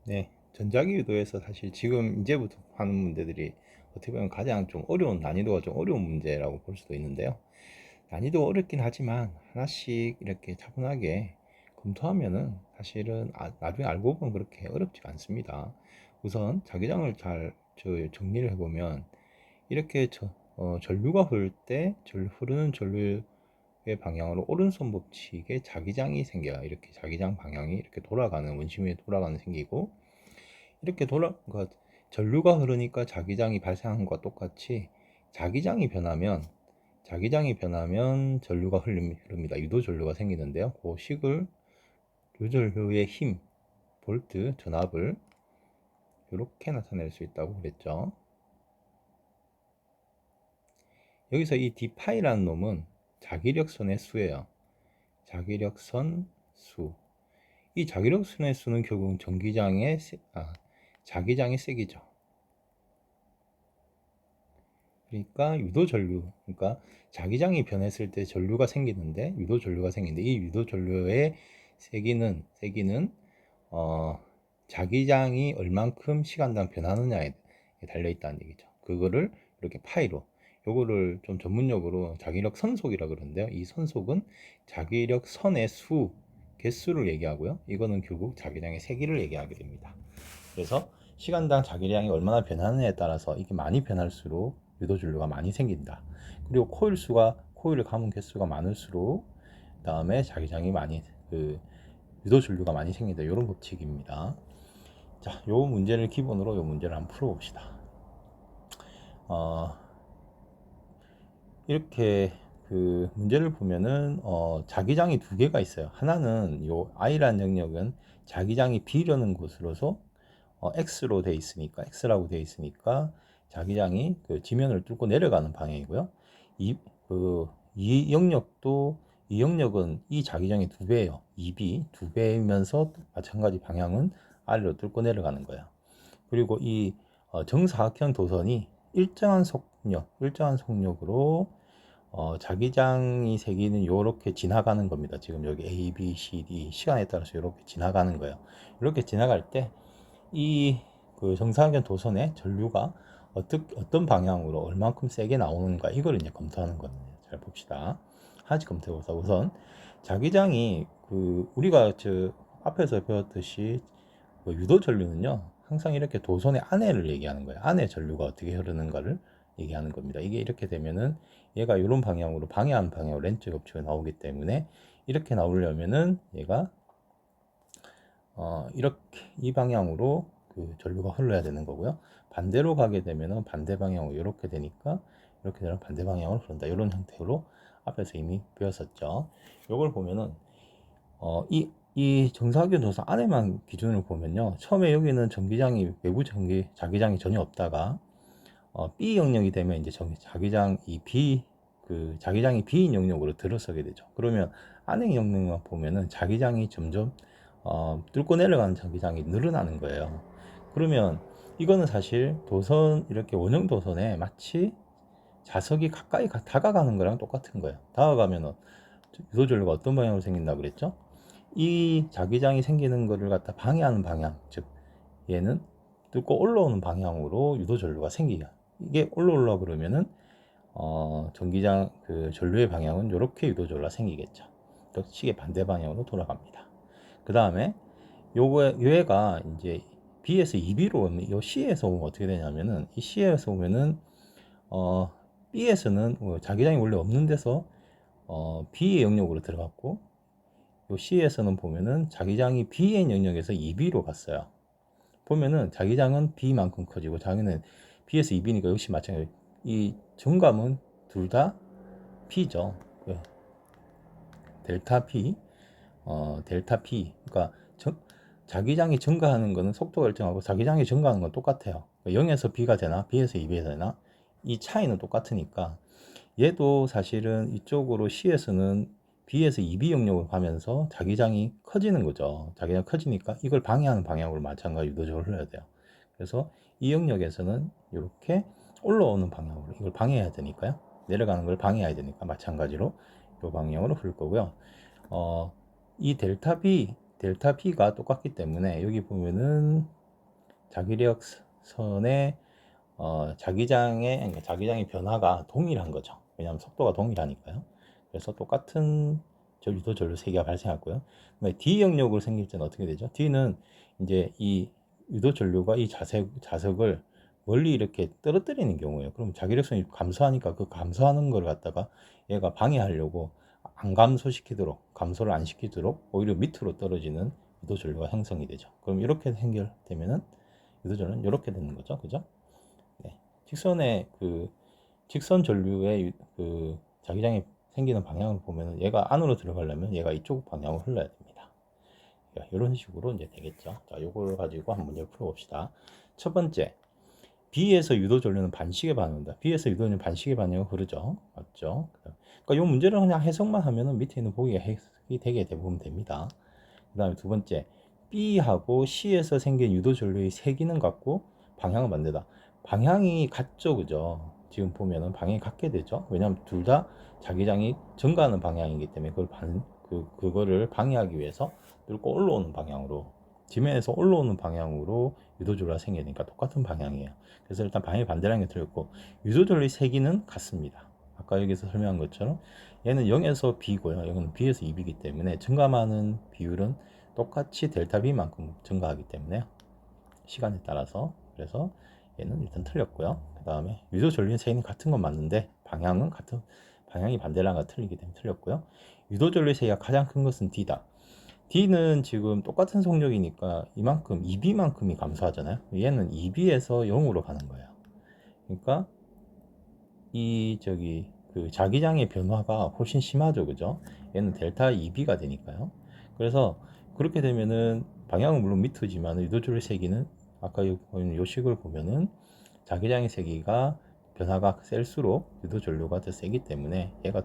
네, 전자기 유도에서 사실 지금 이제부터 하는 문제들이 어떻게 보면 가장 좀 어려운, 난이도가 좀 어려운 문제라고 볼 수도 있는데요. 난이도 어렵긴 하지만 하나씩 이렇게 차분하게 검토하면은 사실은 나중에 알고 보면 그렇게 어렵지가 않습니다. 우선 자기장을 잘 정리를 해보면 이렇게 전류가 흐를 때 흐르는 전류의 방향으로 오른손 법칙에 자기장이 생겨요. 이렇게 자기장 방향이 이렇게 돌아가는, 원심이 돌아가는 생기고, 이렇게 그러니까 전류가 흐르니까 자기장이 발생한 것과 똑같이 자기장이 변하면 전류가 흐릅니다. 유도 전류가 생기는데요. 그 식을 유전류의 힘, 볼트, 전압을 이렇게 나타낼 수 있다고 그랬죠. 여기서 이 d파이라는 놈은 자기력선의 수예요. 자기력선 수. 이 자기력선의 수는 결국 자기장의 세기죠. 그러니까 유도 전류, 그러니까 자기장이 변했을 때 전류가 생기는데 이 유도 전류의 세기는 자기장이 얼만큼 시간당 변하느냐에 달려 있다는 얘기죠. 그거를 이렇게 파이로, 요거를 좀 전문용어로 자기력 선속이라 그러는데요. 이 선속은 자기력 선의 개수를 얘기하고요. 이거는 결국 자기장의 세기를 얘기하게 됩니다. 그래서 시간당 자기량이 얼마나 변하느냐에 따라서 이게 많이 변할수록 유도전류가 많이 생긴다. 그리고 코일을 감은 개수가 많을수록 다음에 자기장이 많이 유도전류가 많이 생긴다. 이런 법칙입니다. 자, 요 문제를 기본으로 요 문제를 한번 풀어봅시다. 이렇게 문제를 보면은 자기장이 두 개가 있어요. 하나는 요 i라는 영역은 자기장이 B려는 곳으로서 X로 돼 있으니까 X라고 돼 있으니까 자기장이 지면을 뚫고 내려가는 방향이고요. 이, 이 영역도 이 영역은 이 자기장의 두 배예요. 2B 두 배이면서 마찬가지 방향은 아래로 뚫고 내려가는 거예요. 그리고 이 정사각형 도선이 일정한 속력으로 자기장이 세기는 이렇게 지나가는 겁니다. 지금 여기 A, B, C, D 시간에 따라서 이렇게 지나가는 거예요. 이렇게 지나갈 때 이 정사각형 도선의 전류가 어떤 방향으로 얼만큼 세게 나오는가 이걸 이제 검토하는 거예요. 잘 봅시다. 하나씩 검토해 보자. 우선 자기장이 우리가 앞에서 배웠듯이 유도 전류는요 항상 이렇게 도선의 안에를 얘기하는 거예요. 안에 전류가 어떻게 흐르는가를 얘기하는 겁니다. 이게 이렇게 되면은 얘가 이런 방향으로 방해하는 방향으로 렌즈 법칙이 나오기 때문에 이렇게 나오려면은 얘가 이렇게 이 방향으로 전류가 흘러야 되는 거고요. 반대로 가게 되면은 반대 방향으로 이렇게 되니까 이렇게 되면 반대 방향으로 흐른다. 이런 형태로 앞에서 이미 배웠었죠. 이걸 보면은 이 정사각형 도선 안에만 기준을 보면요. 처음에 여기는 외부 자기장이 전혀 없다가 B 영역이 되면 이제 자기장이 B인 영역으로 들어서게 되죠. 그러면 안에 영역만 보면은 자기장이 점점 뚫고 내려가는 자기장이 늘어나는 거예요. 그러면 이거는 사실 이렇게 원형 도선에 마치 자석이 가까이 다가가는 거랑 똑같은 거예요. 다가가면은 유도전류가 어떤 방향으로 생긴다 그랬죠? 이 자기장이 생기는 거를 갖다 방해하는 방향, 즉 얘는 뚫고 올라오는 방향으로 유도전류가 생기게. 이게 올라오려 그러면은 전기장 전류의 방향은 이렇게 유도전류가 생기겠죠. 또 시계 반대 방향으로 돌아갑니다. 그 다음에 얘가 이제 B에서 2B로 오면 이 C에서 오면 어떻게 되냐면은 이 C에서 오면은 B에서는 자기장이 원래 없는 데서 B의 영역으로 들어갔고 요 C에서는 보면은 자기장이 B의 영역에서 2B로 갔어요. 보면은 자기장은 B만큼 커지고 자기는 B에서 2B니까 역시 마찬가지. 이 정감은 둘 다 P죠. 델타 P, 델타 P. 그러니까 자기장이 증가하는 거는 속도가 일정하고 자기장이 증가하는 건 똑같아요. 0에서 B가 되나 B에서 2B가 되나 이 차이는 똑같으니까 얘도 사실은 이쪽으로 C에서는 B에서 2B 영역으로 가면서 자기장이 커지는 거죠. 자기장 커지니까 이걸 방해하는 방향으로 마찬가지로 유도적으로 흘러야 돼요. 그래서 이 영역에서는 이렇게 올라오는 방향으로 이걸 방해해야 되니까요. 내려가는 걸 방해해야 되니까 마찬가지로 이 방향으로 흐를 거고요. 이 델타 B 델타 P가 똑같기 때문에 여기 보면은 자기력선의 자기장의 변화가 동일한 거죠. 왜냐하면 속도가 동일하니까요. 그래서 똑같은 유도 전류 세기가 발생하고요. D 영역으로 생길 때는 어떻게 되죠? D는 이제 이 유도 전류가 이 자석을 멀리 이렇게 떨어뜨리는 경우예요. 그럼 자기력선이 감소하니까 그 감소하는 걸 갖다가 얘가 방해하려고 안 감소를 안 시키도록 오히려 밑으로 떨어지는 유도 전류가 형성이 되죠. 그럼 이렇게 해결되면은 유도 전류는 이렇게 되는 거죠. 그죠? 네. 직선 전류의 그 자기장이 생기는 방향을 보면 얘가 안으로 들어가려면 얘가 이쪽 방향으로 흘러야 됩니다. 이런 식으로 이제 되겠죠. 자, 요걸 가지고 한번 문제를 풀어봅시다. 첫 번째, B에서 유도 전류는 반시계 반응한다. B에서 유도 전류는 반시계 반응으로 흐르죠. 맞죠? 그러니까 이 문제를 그냥 해석만 하면은 밑에 있는 보기가 해석이 되게 대부분 됩니다. 그 다음에 두 번째, B하고 C에서 생긴 유도 전류의 세기는 같고 방향은 반대다. 방향이 같죠, 그죠? 지금 보면은 방향이 같게 되죠. 왜냐하면 둘 다 자기장이 증가하는 방향이기 때문에 그거를 방해하기 위해서 뚫고 올라오는 방향으로, 지면에서 올라오는 방향으로 유도 전류가 생기니까 똑같은 방향이에요. 그래서 일단 방향이 반대라는 게 틀렸고, 유도 전류의 세기는 같습니다. 아까 여기서 설명한 것처럼 얘는 0에서 B고요. 여기는 B에서 2B이기 때문에 증가하는 비율은 똑같이 델타 B만큼 증가하기 때문에 시간에 따라서, 그래서 얘는 일단 틀렸고요. 그 다음에 유도 전류의 세기는 같은 건 맞는데 방향이 반대라는 거 틀리기 때문에 틀렸고요. 유도 전류의 세기가 가장 큰 것은 D다. D는 지금 똑같은 속력이니까 이만큼 2B만큼이 감소하잖아요. 얘는 2B에서 0으로 가는 거예요. 그러니까 그 자기장의 변화가 훨씬 심하죠, 그죠? 얘는 델타 2B가 되니까요. 그래서 그렇게 되면은 방향은 물론 밑이지만 유도줄의 세기는 아까 요 식을 보면은 자기장의 세기가 변화가 셀수록 유도전류가 더 세기 때문에 얘가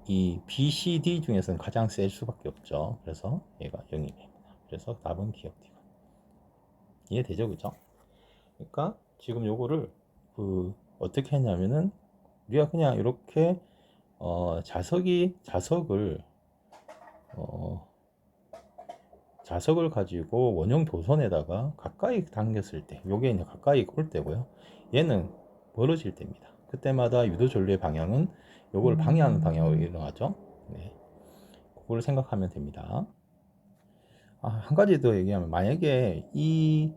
이 BCD 중에서는 가장 셀 수밖에 없죠. 그래서 얘가 0이 됩니다. 그래서 답은 기억 D가. 이해되죠, 그죠? 그러니까 지금 요거를 어떻게 했냐면은 우리가 그냥 이렇게 자석을 가지고 원형 도선에다가 가까이 당겼을 때, 요게 이제 가까이 올 때고요. 얘는 멀어질 때입니다. 그때마다 유도 전류의 방향은 요걸 방해하는 방향으로 일어나죠. 네, 그걸 생각하면 됩니다. 한 가지 더 얘기하면, 만약에 이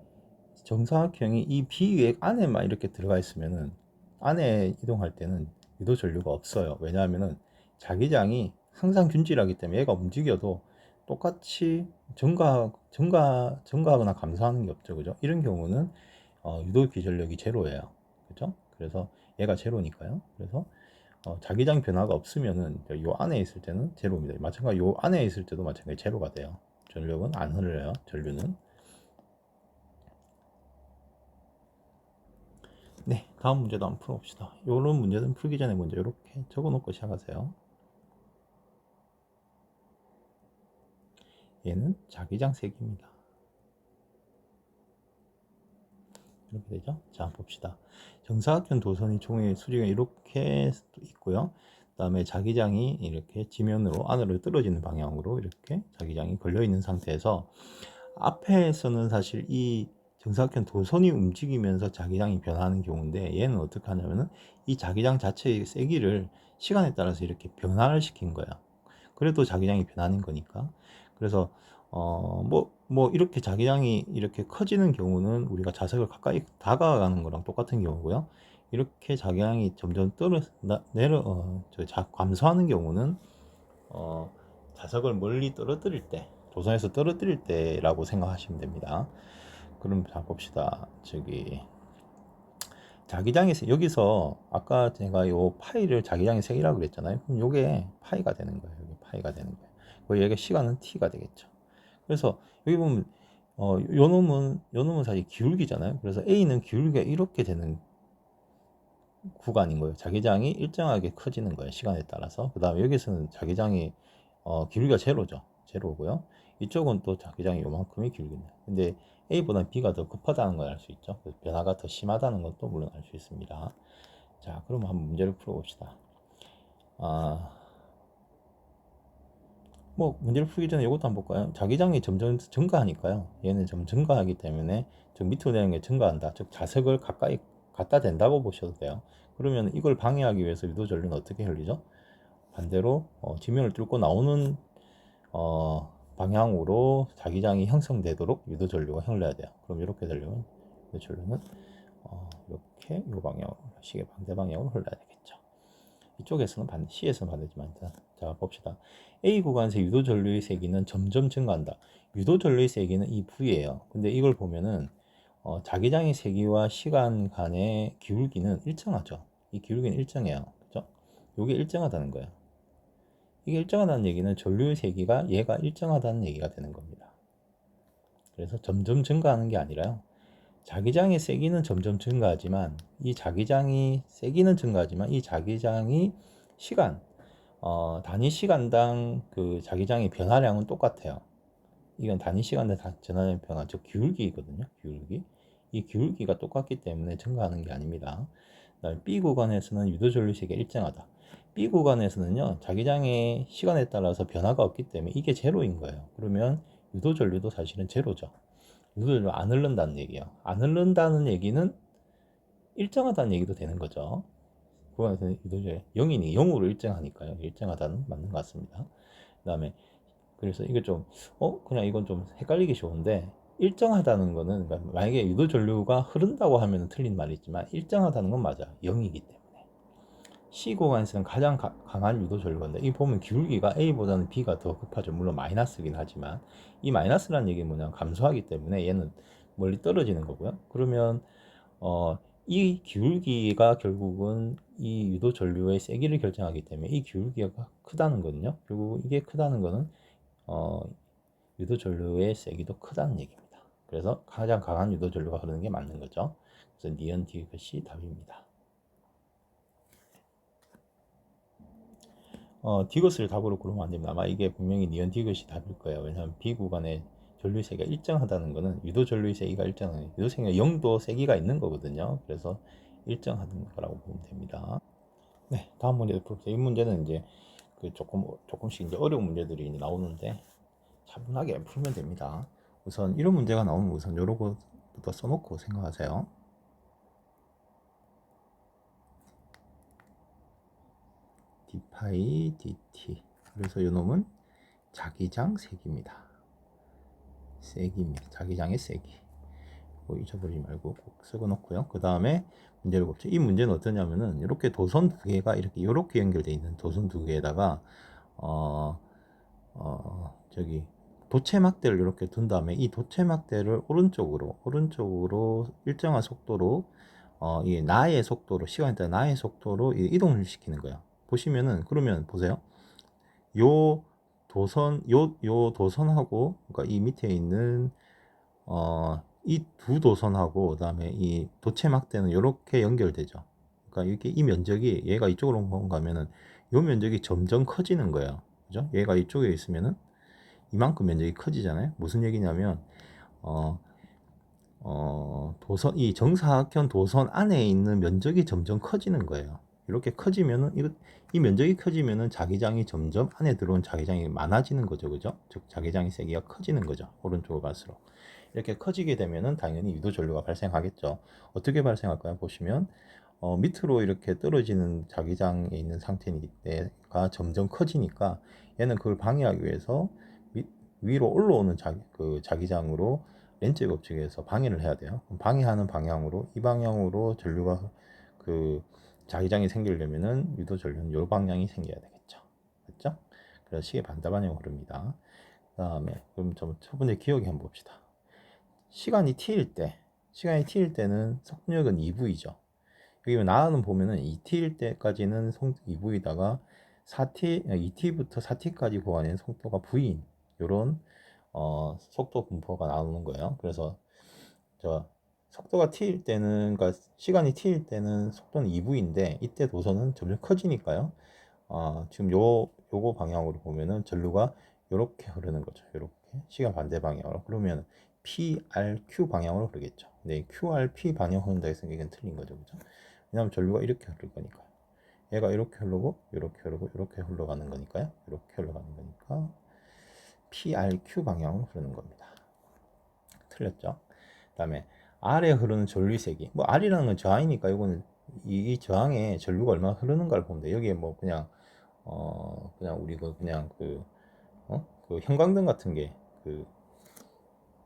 정사각형이 이 B의 안에만 이렇게 들어가 있으면은 안에 이동할 때는 유도 전류가 없어요. 왜냐하면은 자기장이 항상 균질하기 때문에 얘가 움직여도 똑같이 증가하거나 감소하는 게 없죠. 그죠? 이런 경우는 유도 기전력이 제로예요. 그죠? 그래서 얘가 제로니까요. 그래서 자기장 변화가 없으면은 요 안에 있을 때는 제로입니다. 마찬가지 요 안에 있을 때도 마찬가지 제로가 돼요. 전력은 안 흘러요. 전류는. 네, 다음 문제도 한번 풀어봅시다. 이런 문제는 풀기 전에 먼저 이렇게 적어놓고 시작하세요. 얘는 자기장 세기입니다. 이렇게 되죠? 자, 봅시다. 정사각형 도선이 종의 수직에 이렇게 있고요. 그 다음에 자기장이 이렇게 지면으로 안으로 떨어지는 방향으로 이렇게 자기장이 걸려있는 상태에서 앞에서는 사실 이 정사각형 도선이 움직이면서 자기장이 변하는 경우인데, 얘는 어떻게 하냐면은 이 자기장 자체의 세기를 시간에 따라서 이렇게 변화를 시킨 거야. 그래도 자기장이 변하는 거니까. 그래서 이렇게 자기장이 이렇게 커지는 경우는 우리가 자석을 가까이 다가가는 거랑 똑같은 경우고요. 이렇게 자기장이 점점 감소하는 경우는 자석을 멀리 떨어뜨릴 때, 도선에서 떨어뜨릴 때라고 생각하시면 됩니다. 그럼 자 봅시다. 자기장에서 여기서 아까 제가 요 파이를 자기장의 색이라고 그랬잖아요. 그럼 요게 파이가 되는 거예요. 여기 파이가 되는 거예요. 그리고 얘가 시간은 t가 되겠죠. 그래서 여기 보면 요 놈은 사실 기울기잖아요. 그래서 A는 기울기가 이렇게 되는 구간인 거예요. 자기장이 일정하게 커지는 거예요. 시간에 따라서. 그 다음에 여기서는 자기장이 기울기가 제로죠. 제로고요. 이쪽은 또 자기장이 요만큼이 기울기입니다. 근데 A보다 B가 더 급하다는 걸 알 수 있죠. 변화가 더 심하다는 것도 물론 알 수 있습니다. 자, 그럼 한번 문제를 풀어봅시다. 뭐 문제를 풀기 전에 이것도 한번 볼까요? 자기장이 점점 증가하니까요. 얘는 좀 증가하기 때문에 즉 밑으로 내는 게 증가한다. 즉 자석을 가까이 갖다 댄다고 보셔도 돼요. 그러면 이걸 방해하기 위해서 유도 전류는 어떻게 흘리죠? 반대로 지면을 뚫고 나오는 방향으로 자기장이 형성되도록 유도 전류가 흘러야 돼요. 그럼 이렇게 되려면 유도 전류는 이렇게 이 방향으로 시계 반대 방향으로 흘러야 되겠죠. 이쪽에서는 C에서는 반대지만 자 봅시다. A 구간에서 유도 전류의 세기는 점점 증가한다. 유도 전류의 세기는 이 V예요. 근데 이걸 보면은 자기장의 세기와 시간 간의 기울기는 일정하죠. 이 기울기는 일정해요. 그죠? 이게 일정하다는 거예요. 이게 일정하다는 얘기는 전류의 세기가 얘가 일정하다는 얘기가 되는 겁니다. 그래서 점점 증가하는 게 아니라요. 자기장의 세기는 점점 증가하지만 이 자기장이 세기는 증가하지만 이 자기장이 시간 단위 시간당 그 자기장의 변화량은 똑같아요. 이건 단위 시간당 전하량 변화, 즉 기울기거든요. 기울기. 이 기울기가 똑같기 때문에 증가하는 게 아닙니다. 그다음에 B 구간에서는 유도 전류 세기가 일정하다. B 구간에서는요, 자기장의 시간에 따라서 변화가 없기 때문에 이게 제로인 거예요. 그러면 유도 전류도 사실은 제로죠. 유도 전류 안 흐른다는 얘기예요. 안 흐른다는 얘기는 일정하다는 얘기도 되는 거죠. 구간에서는 유도 전류 0이니 0으로 일정하니까요. 일정하다는 맞는 것 같습니다. 그다음에 그래서 이게 좀 그냥 이건 좀 헷갈리기 쉬운데 일정하다는 거는 그러니까 만약에 유도 전류가 흐른다고 하면 틀린 말이지만 일정하다는 건 맞아. 0이기 때문에. C 구간에서는 가장 강한 유도 전류인데 이 보면 기울기가 A보다는 B가 더 급하죠. 물론 마이너스긴 하지만 이 마이너스라는 얘기는 뭐냐 감소하기 때문에 얘는 멀리 떨어지는 거고요. 그러면 이 기울기가 결국은 이 유도 전류의 세기를 결정하기 때문에 이 기울기가 크다는 거는요. 결국 이게 크다는 거는 어, 유도 전류의 세기도 크다는 얘기입니다. 그래서 가장 강한 유도 전류가 흐르는 게 맞는 거죠. 그래서 니은 디귿이 답입니다. 디귿을 답으로 고르면 안 됩니다. 아마 이게 분명히 니은 디귿이 답일 거예요. 왜냐하면 B 구간의 전류 세기가 일정하다는 거는 유도 전류의 세기가 일정한 유도 세기가 0도 세기가 있는 거거든요. 그래서 일정하다는 거라고 보면 됩니다. 네, 다음 문제 풀게요. 이 문제는 이제 그 조금씩 이제 어려운 문제들이 이제 나오는데 차분하게 풀면 됩니다. 우선 이런 문제가 나오면 우선 요런 거부터 써놓고 생각하세요. d파이 dt. 그래서 요놈은 자기장 세기입니다. 세기입니다. 자기장의 세기. 뭐 잊어버리지 말고 꼭 쓰고 놓고요. 그 다음에 문제를 봅시다. 이 문제는 어떠냐면은 이렇게 도선 두 개가 이렇게 연결되어 있는 도선 두 개에다가 저기 도체막대를 이렇게 둔 다음에 이 도체막대를 오른쪽으로 일정한 속도로 이 나의 속도로 시간에 따라 나의 속도로 이동을 시키는 거예요. 보시면은 그러면 보세요. 요 도선하고 그러니까 이 밑에 있는 이 두 도선하고 그다음에 이 도체막대는 이렇게 연결되죠. 그러니까 이렇게 이 면적이 얘가 이쪽으로 가면은 요 면적이 점점 커지는 거예요. 그죠? 얘가 이쪽에 있으면은 이만큼 면적이 커지잖아요. 무슨 얘기냐면 이 정사각형 도선 안에 있는 면적이 점점 커지는 거예요. 이렇게 커지면은 이 면적이 커지면은 자기장이 점점 안에 들어온 자기장이 많아지는 거죠, 그죠? 즉 자기장의 세기가 커지는 거죠. 오른쪽으로 갈수록 이렇게 커지게 되면은 당연히 유도 전류가 발생하겠죠. 어떻게 발생할까요? 보시면 밑으로 이렇게 떨어지는 자기장에 있는 상태가 점점 커지니까 얘는 그걸 방해하기 위해서 위로 올라오는 자기장으로 렌즈 법칙에서 방해를 해야 돼요. 방해하는 방향으로 이 방향으로 전류가 그 자기장이 생기려면은 유도 전류는 이 방향이 생겨야 되겠죠. 그렇죠? 그래서 시계 반대 방향으로 흐릅니다. 그다음에 그럼 첫 번째 기억이 한번 봅시다. 시간이 t일 때는 속력은 2V죠. 여기 나는 보면은 2t일 때까지는 2V다가 2t부터 4t까지 구간에는 속도가 V인 요런 속도 분포가 나오는 거예요. 그래서 속도가 t일 때는 그러니까 시간이 t일 때는 속도는 2V인데 이때 도선은 점점 커지니까요. 지금 요거 방향으로 보면은 전류가 요렇게 흐르는 거죠. 요렇게 시간 반대 방향으로. 그러면 PRQ 방향으로 흐르겠죠. 네, QRP 방향 흐른다 해서 이건 틀린 거죠. 그죠? 왜냐하면 전류가 이렇게 흐를 거니까요. 얘가 이렇게 흐르고 이렇게 흘러가는 거니까요. 이렇게 흘러가는 거니까 PRQ 방향으로 흐르는 겁니다. 틀렸죠? 그다음에 R에 흐르는 전류세기. 뭐 R이라는 건 저항이니까 이거는 이 저항에 전류가 얼마나 흐르는가를 보면 돼. 여기에 뭐 그냥 우리 그 형광등 같은 게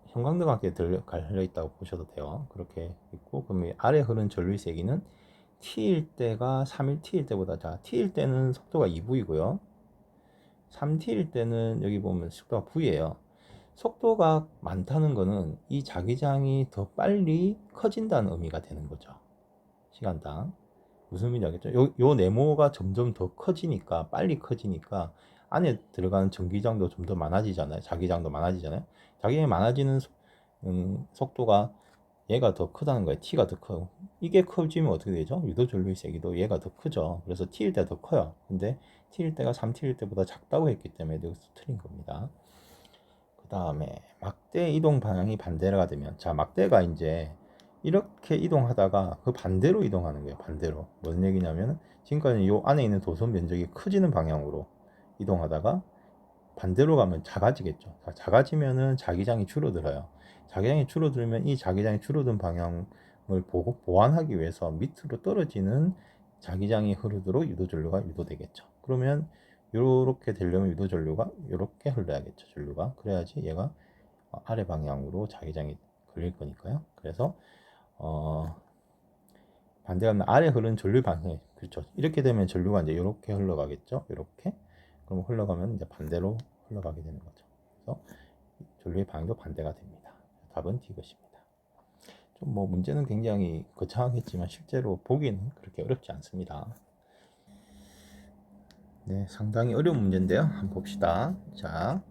형광등하게 갈려 있다고 보셔도 돼요. 그렇게 있고, 그러면 아래 흐르는 전류의 세기는 t일 때가 3일 t일 때보다, 자, t일 때는 속도가 2v이고요. 3t일 때는 여기 보면 속도가 v예요. 속도가 많다는 거는 이 자기장이 더 빨리 커진다는 의미가 되는 거죠. 시간당. 무슨 의미인지 알겠죠? 요 네모가 점점 더 커지니까, 빨리 커지니까 안에 들어가는 전기장도 좀 더 많아지잖아요. 자기장도 많아지잖아요. 자기장이 많아지는 속도가 얘가 더 크다는 거예요. t가 더 커요. 이게 커지면 어떻게 되죠? 유도 전류의 세기도 얘가 더 크죠. 그래서 t일 때 더 커요. 근데 t일 때가 3t일 때보다 작다고 했기 때문에 여기서 틀린 겁니다. 그 다음에 막대 이동 방향이 반대가 되면, 자, 막대가 이제 이렇게 이동하다가 그 반대로 이동하는 거예요. 반대로. 무슨 얘기냐면 지금까지 이 안에 있는 도선 면적이 커지는 방향으로 이동하다가 반대로 가면 작아지겠죠. 작아지면은 자기장이 줄어들어요. 자기장이 줄어들면 이 자기장이 줄어든 방향을 보고 보완하기 위해서 밑으로 떨어지는 자기장이 흐르도록 유도전류가 유도되겠죠. 그러면 이렇게 되려면 유도전류가 이렇게 흘러야겠죠. 전류가. 그래야지 얘가 아래 방향으로 자기장이 걸릴 거니까요. 그래서 반대하면 아래 흐르는 전류 방향, 그렇죠. 이렇게 되면 전류가 이제 이렇게 흘러가겠죠. 이렇게. 그럼 흘러가면 이제 반대로 흘러가게 되는 거죠. 그래서 전류의 방향도 반대가 됩니다. 답은 D것입니다. 좀 뭐 문제는 굉장히 거창하겠지만 실제로 보기는 그렇게 어렵지 않습니다. 네, 상당히 어려운 문제인데요. 한번 봅시다. 자,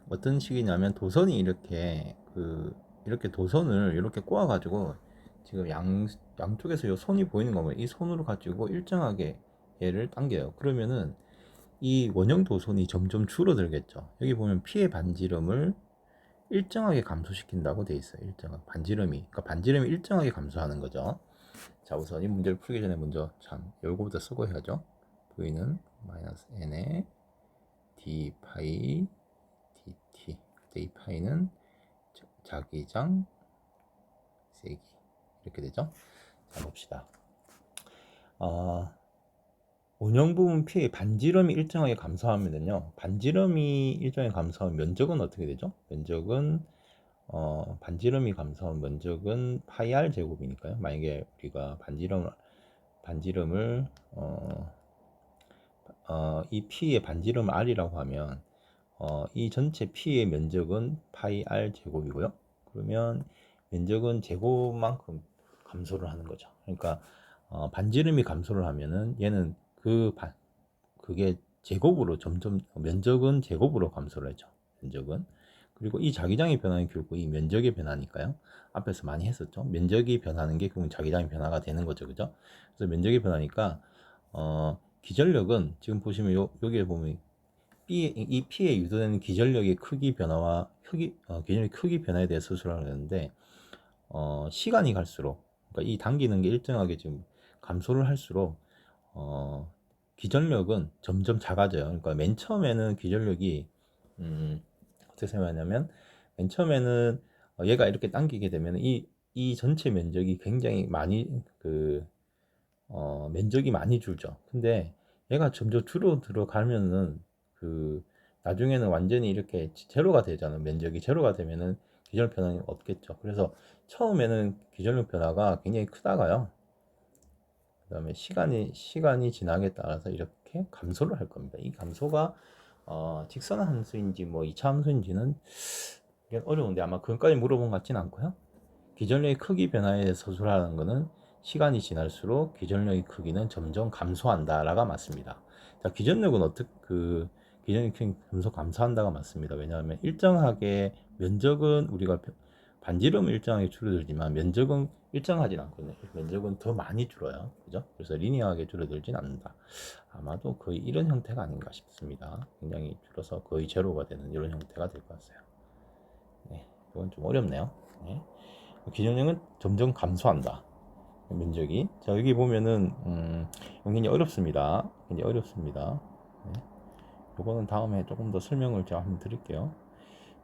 어떤 식이냐면 도선이 이렇게 도선을 이렇게 꼬아가지고 지금 양쪽에서 이 손이 보이는 거면 이 손으로 가지고 일정하게 얘를 당겨요. 그러면은 이 원형 도선이 점점 줄어들겠죠. 여기 보면 피의 반지름을 일정하게 감소시킨다고 돼 있어요. 일정한 그러니까 반지름이 일정하게 감소하는 거죠. 자, 우선 이 문제를 풀기 전에 먼저 참 요거부터 쓰고 해야죠. V는 마이너스 n에 d 파이 dt. 이 파이는 자기장 세기 이렇게 되죠. 자, 봅시다. 원형 부분 피의 반지름이 일정하게 감소하면요. 반지름이 일정하게 감소하면 면적은 어떻게 되죠? 면적은 반지름이 감소하면 면적은 파이 r 제곱이니까요. 만약에 우리가 반지름을 이 P의 반지름 R이라고 하면 이 전체 P의 면적은 파이 R 제곱이고요. 그러면 면적은 제곱만큼 감소를 하는 거죠. 그러니까 반지름이 감소를 하면은 얘는 그게 제곱으로 점점 면적은 제곱으로 감소를 하죠. 면적은. 그리고 이 자기장이 변화는 결국 이 면적의 변화니까요. 앞에서 많이 했었죠. 면적이 변하는 게 그럼 자기장의 변화가 되는 거죠. 그죠? 그래서 면적이 변하니까 기전력은 지금 보시면 여기에 보면 이 P에 유도되는 기전력의 크기 변화와 기전력의 크기 변화에 대해 수술을 하는데 시간이 갈수록, 그러니까 이 당기는 게 일정하게 지금 감소를 할수록 기전력은 점점 작아져요. 그러니까 맨 처음에는 기전력이 어떻게 생각하냐면 맨 처음에는 얘가 이렇게 당기게 되면 이 전체 면적이 굉장히 많이 면적이 많이 줄죠. 근데 얘가 점점 줄어들어 가면은 나중에는 완전히 이렇게 제로가 되잖아요. 면적이 제로가 되면은 기전력 변화는 없겠죠. 그래서 처음에는 기전력 변화가 굉장히 크다가요. 그 다음에 시간이 지나게 따라서 이렇게 감소를 할 겁니다. 이 감소가 직선 함수인지 뭐 2차 함수인지는 어려운데 아마 그것까지 물어본 것 같지는 않고요. 기전력의 크기 변화에 대해서 서술하는 것은 시간이 지날수록 기전력의 크기는 점점 감소한다라가 맞습니다. 자, 기전력은 기전력의 크기 점점 감소한다가 맞습니다. 왜냐하면 일정하게 면적은 우리가 반지름은 일정하게 줄어들지만 면적은 일정하진 않거든요. 면적은 더 많이 줄어요. 그죠? 그래서 리니어하게 줄어들진 않는다. 아마도 거의 이런 형태가 아닌가 싶습니다. 굉장히 줄어서 거의 제로가 되는 이런 형태가 될 것 같아요. 네, 이건 좀 어렵네요. 네. 기전력은 점점 감소한다. 면적이. 자, 여기 보면은 굉장히 어렵습니다. 굉장히 어렵습니다. 네. 이거는 다음에 조금 더 설명을 제가 한번 드릴게요.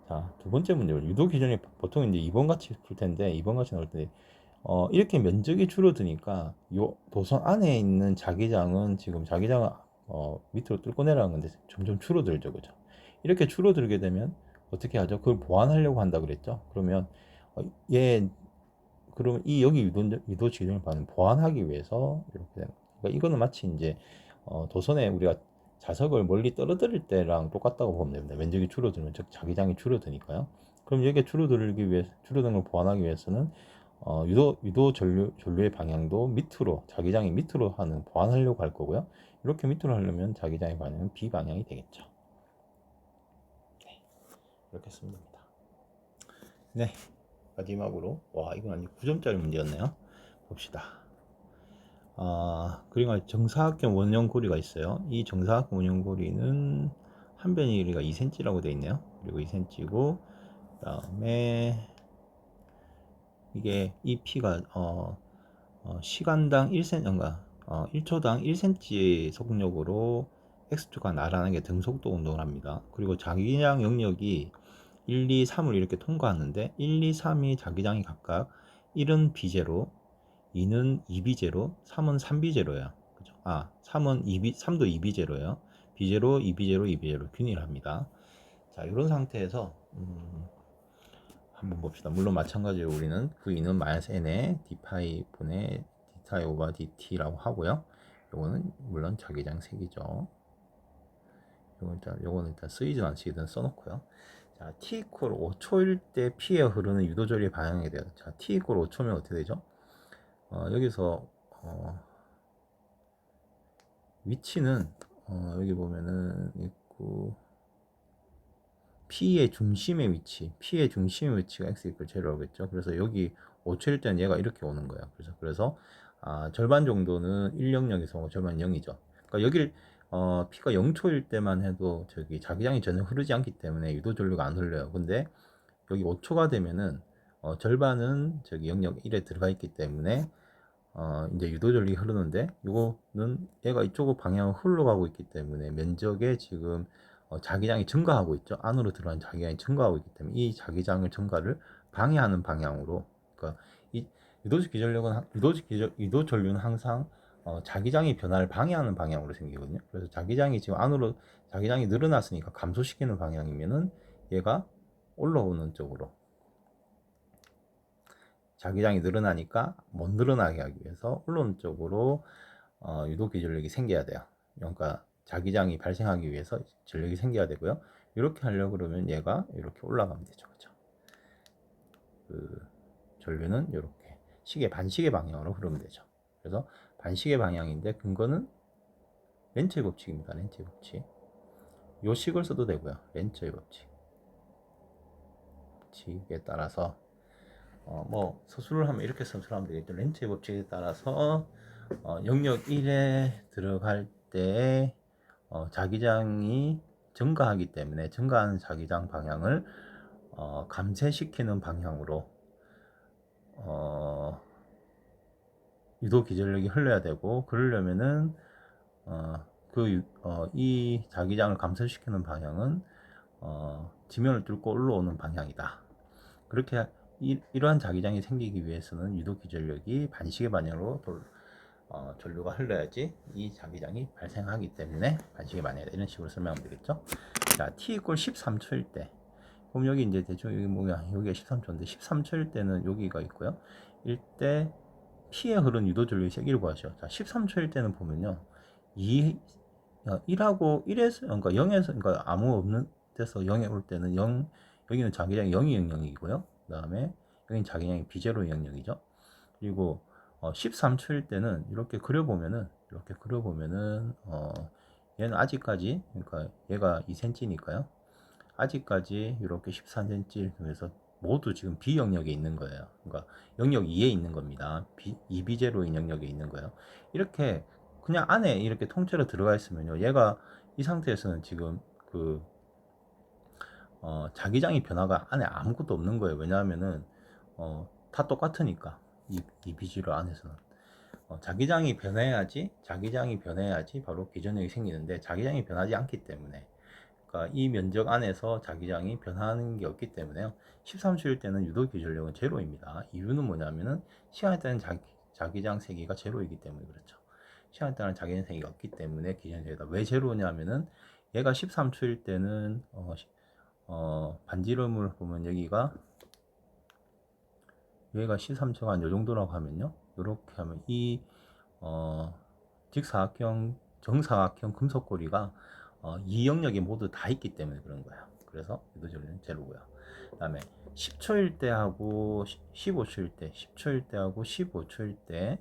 자, 두 번째 문제. 유도 기준이 보통 이제 2번 같이 풀 텐데, 2번 같이 나올 때, 이렇게 면적이 줄어드니까, 요 도선 안에 있는 자기장은 지금 자기장을, 밑으로 뚫고 내려가는 건데, 점점 줄어들죠. 그죠? 이렇게 줄어들게 되면, 어떻게 하죠? 그걸 보완하려고 한다 그랬죠? 그러면, 얘, 그러면 여기 유도 기준을 보완하기 위해서, 이렇게 되는 거예요. 그러니까 이거는 마치 이제, 도선에 우리가 자석을 멀리 떨어뜨릴 때랑 똑같다고 보면 됩니다. 면적이 줄어들면, 즉 자기장이 줄어드니까요. 그럼 여기에 줄어드는 걸 보완하기 위해서는 유도 전류의 방향도 밑으로, 자기장이 밑으로 하는 보완하려고 할 거고요. 이렇게 밑으로 하려면 자기장의 방향은 B 방향이 되겠죠. 네, 이렇게 쓰면 됩니다. 네, 마지막으로 이건 아니 9점짜리 문제였네요. 봅시다. 그리고 정사각형 원형 고리가 있어요. 이 정사각형 원형 고리는 한 변의 길이가 2cm라고 되어 있네요. 그리고 2cm고, 그 다음에 이게 이 P가 시간당 1cm, 1초당 1cm의 속력으로 X축과 나란하게 등속도 운동을 합니다. 그리고 자기장 영역이 1, 2, 3을 이렇게 통과하는데 1, 2, 3이 자기장이 각각 1은 B제로, 2는 2B제로, 3은 3B제로예요. 그죠? 3도 2B제로예요. B제로, 2B제로, 2B제로 균일을 합니다. 자, 이런 상태에서 한번 봅시다. 물론 마찬가지로 우리는 V는 -n에 d파이 분의 d타이 오버 dt라고 하고요. 요거는 물론 자기장 색이죠. 요거는 일단 쓰이든 안 쓰이든 써놓고요. 자, t 이퀄 5초일 때 P에 흐르는 유도절의 방향에 대해서, 자, t 이퀄 5초면 어떻게 되죠? 여기서 위치는 여기 보면은 있고, P의 중심의 위치가 x 이퀄 제로겠죠. 그래서 여기 5초일 때는 얘가 이렇게 오는 거예요. 그래서 절반 정도는 1영역에서 절반 0이죠. 그러니까 여기를 P가 0초일 때만 해도 저기 자기장이 전혀 흐르지 않기 때문에 유도 전류가 안 흘러요. 근데 여기 5초가 되면은 절반은 저기 영역 1에 들어가 있기 때문에 이제 유도 전류가 흐르는데, 이거는 얘가 이쪽 방향으로 흘러가고 있기 때문에 면적에 지금 자기장이 증가하고 있죠. 안으로 들어간 자기장이 증가하고 있기 때문에 이 자기장의 증가를 방해하는 방향으로, 그러니까 이 유도 전류는 항상 자기장의 변화를 방해하는 방향으로 생기거든요. 그래서 자기장이 지금 안으로 자기장이 늘어났으니까 감소시키는 방향이면은 얘가 올라오는 쪽으로, 자기장이 늘어나니까 못 늘어나게 하기 위해서 올라오는 쪽으로 유도기 전력이 생겨야 돼요. 그러니까 자기장이 발생하기 위해서 전력이 생겨야 되고요. 이렇게 하려고 그러면 얘가 이렇게 올라가면 되죠. 그죠? 그 전류는 이렇게 반시계 방향으로 흐르면 되죠. 그래서 반시계 방향인데 근거는 렌츠의 법칙입니다. 렌츠의 법칙. 요 식을 써도 되고요. 렌츠의 법칙에 따라서 뭐 서술을 하면 이렇게 서술하면 되겠죠. 렌츠의 법칙에 따라서 영역 1에 들어갈 때 자기장이 증가하기 때문에 증가하는 자기장 방향을 감쇄시키는 방향으로 유도 기전력이 흘러야 되고, 그러려면은 이 자기장을 감소시키는 방향은 지면을 뚫고 올라오는 방향이다. 그렇게 이러한 자기장이 생기기 위해서는 유도 기전력이 반시계 방향으로 전류가 흘러야지 이 자기장이 발생하기 때문에 반시계 방향이다. 이런 식으로 설명하면 되겠죠. 자, t 이퀄 13초일 때, 그럼 여기 이제 대충 여기 뭐야, 여기가 13초인데 13초일 때는 여기가 있고요. 이때 P에 흐른 유도 전류의 세기를 구하죠. 자, 13초일 때는 보면요, 1하고 1에서, 그러니까 0에서, 그러니까 아무 없는 데서 0에 올 때는 0, 여기는 자기장이 0이 영역이고요. 그 다음에 여기는 자기장이 비제로 영역이죠. 그리고 13초일 때는 이렇게 그려보면은 얘는 아직까지, 그러니까 얘가 2cm니까요. 아직까지 이렇게 14cm 중에서 모두 지금 B 영역에 있는 거예요. 그러니까 영역 2에 있는 겁니다. 2B제로인 영역에 있는 거예요. 이렇게 그냥 안에 이렇게 통째로 들어가 있으면요, 얘가 이 상태에서는 지금 자기장의 변화가 안에 아무것도 없는 거예요. 왜냐하면은 다 똑같으니까 이 BG로 안에서는 자기장이 변해야지 바로 기전력이 생기는데, 자기장이 변하지 않기 때문에 그러니까 이 면적 안에서 자기장이 변하는 게 없기 때문에요. 13초일 때는 유도 기전력은 제로입니다. 이유는 뭐냐면은 시간에 따른 자기장 세기가 제로이기 때문에 그렇죠. 시간에 따른 자기장 세기가 없기 때문에 기전력이다. 왜 제로냐면은 얘가 13초일 때는 반지름을 보면 여기가 13초가 한 요 정도라고 하면요. 이렇게 하면 이 직사각형, 정사각형 금속고리가 이 영역이 모두 다 있기 때문에 그런 거예요. 그래서 유도절은 제로고요. 그 다음에 10초일 때하고 15초일 때, 10초일 때하고 15초일 때,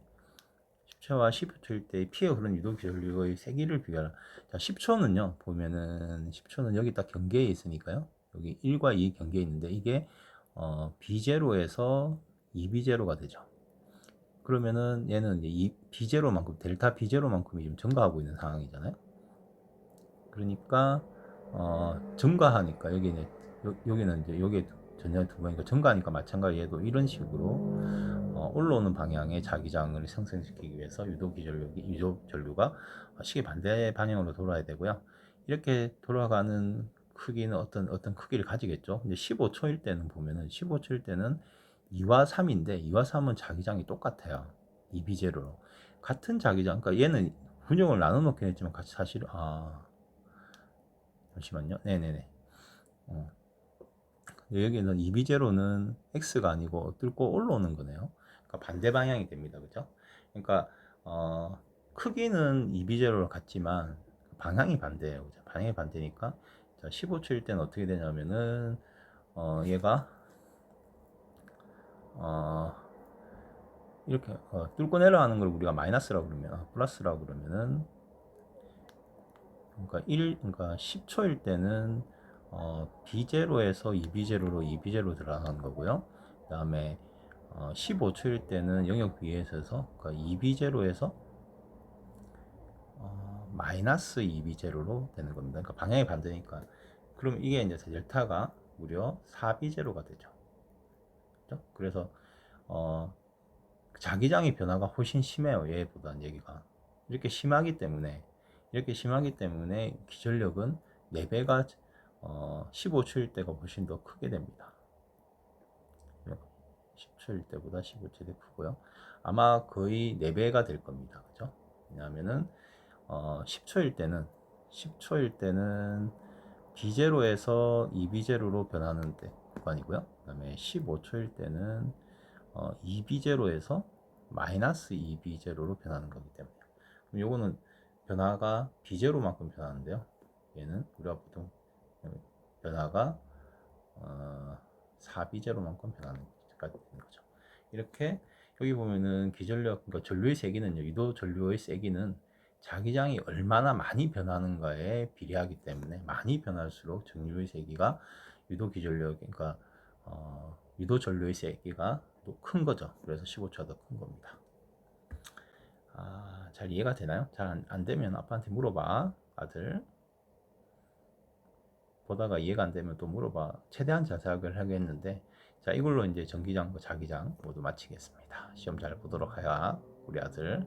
10초와 15초일 때 피해 흐르는 유도전류의 세기를 비교하라. 자, 10초는요, 보면은 10초는 여기 딱 경계에 있으니까요. 여기 1과 2 경계에 있는데 이게 B0에서 2B0가 되죠. 그러면은 얘는 이제 이 B0만큼 델타 B0만큼이 지금 증가하고 있는 상황이잖아요. 그러니까 증가하니까 여기는 여기는 이제 여기 전혀 두 번이니까 증가하니까 마찬가지 얘도 이런 식으로 올라오는 방향의 자기장을 생성시키기 위해서 유도 전류가 시계 반대 방향으로 돌아야 되고요. 이렇게 돌아가는 크기는 어떤 크기를 가지겠죠. 근데 15초일 때는 보면은 15초일 때는 2와 3인데 2와 3은 자기장이 똑같아요. 2비제로로 같은 자기장. 그러니까 얘는 분형을 나눠 놓긴 했지만 같이 사실 잠시만요. 네네네. 여기는 2비제로는 x가 아니고 뚫고 올라오는 거네요. 그러니까 반대 방향이 됩니다. 그죠? 그러니까 크기는 2비제로로 같지만 방향이 반대예요. 그죠? 방향이 반대니까 자, 15초일 때는 어떻게 되냐면은 얘가 이렇게 뚫고 내려가는 걸 우리가 마이너스라고 그러면 플러스라고 그러면은 그러니까 10초일 때는 B0에서 2B0로 2B0로 들어가는 거고요. 그 다음에 15초일 때는 영역 B에서 그러니까 2B0에서 마이너스 2B0로 되는 겁니다. 그러니까 방향이 반대니까. 그럼 이게 이제 델타가 무려 4B0가 되죠. 그렇죠? 그래서 자기장의 변화가 훨씬 심해요. 얘보다는 여기가. 이렇게 심하기 때문에 기전력은 4배가 15초일 때가 훨씬 더 크게 됩니다. 10초일 때보다 15초일 때 크고요. 아마 거의 4배가 될 겁니다. 그죠? 왜냐하면은 10초일 때는 B0에서 2B0로 변하는 때 구간이고요. 그 다음에 15초일 때는 2B0에서 마이너스 2B0로 변하는 거기 때문에 그럼 요거는 변화가 B0만큼 변하는데요. 얘는 우리가 보통 변화가 4B0만큼 변하는 거죠. 이렇게 여기 보면은 기전력, 그러니까 전류의 세기는요, 유도 전류의 세기는 자기장이 얼마나 많이 변하는가에 비례하기 때문에 많이 변할수록 전류의 세기가 유도 기전력, 그러니까 유도 전류의 세기가 또 큰 거죠. 그래서 15초가 더 큰 겁니다. 잘 이해가 되나요? 잘 안 되면 아빠한테 물어봐. 아들. 보다가 이해가 안 되면 또 물어봐. 최대한 자세하게 하겠는데, 자, 이걸로 이제 전기장, 자기장 모두 마치겠습니다. 시험 잘 보도록 하야, 우리 아들.